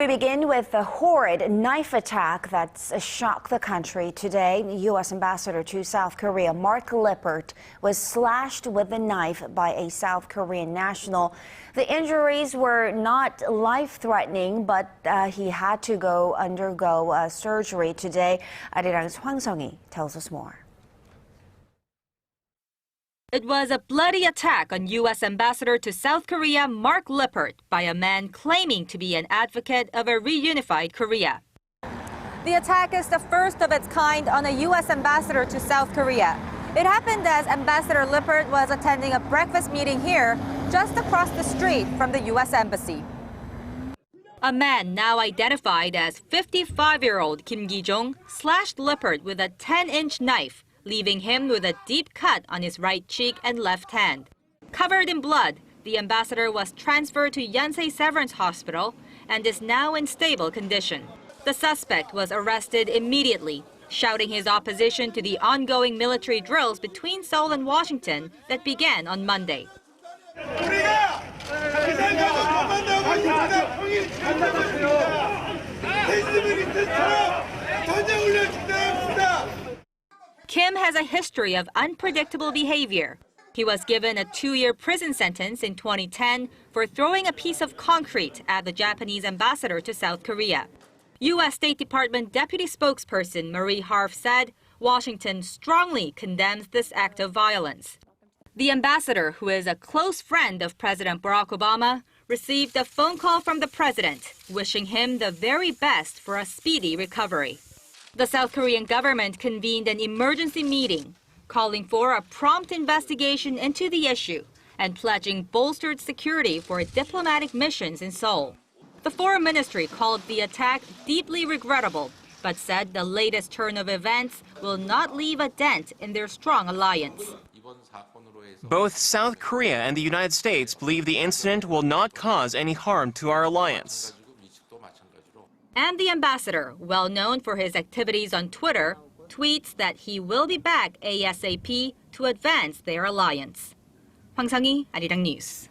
We begin with the horrid knife attack that's shocked the country today. U.S. Ambassador to South Korea Mark Lippert was slashed with a knife by a South Korean national. The injuries were not life-threatening, but he had to undergo surgery today. Arirang's Hwang Sung-hee tells us more. It was a bloody attack on U.S. Ambassador to South Korea Mark Lippert by a man claiming to be an advocate of a reunified Korea. The attack is the first of its kind on a U.S. ambassador to South Korea. It happened as Ambassador Lippert was attending a breakfast meeting here, just across the street from the U.S. Embassy. A man now identified as 55-year-old Kim Ki-jong slashed Lippert with a 10-inch knife, leaving him with a deep cut on his right cheek and left hand. Covered in blood, the ambassador was transferred to Yonsei Severance Hospital and is now in stable condition. The suspect was arrested immediately, shouting his opposition to the ongoing military drills between Seoul and Washington that began on Monday. Kim has a history of unpredictable behavior. He was given a 2-year prison sentence in 2010 for throwing a piece of concrete at the Japanese ambassador to South Korea. U.S. State Department Deputy Spokesperson Marie Harf said Washington strongly condemns this act of violence. The ambassador, who is a close friend of President Barack Obama, received a phone call from the president, wishing him the very best for a speedy recovery. The South Korean government convened an emergency meeting, calling for a prompt investigation into the issue and pledging bolstered security for diplomatic missions in Seoul. The foreign ministry called the attack deeply regrettable, but said the latest turn of events will not leave a dent in their strong alliance. Both South Korea and the United States believe the incident will not cause any harm to our alliance. And the ambassador, well known for his activities on Twitter, tweets that he will be back ASAP to advance their alliance. Hwang Sung-hee, Arirang News.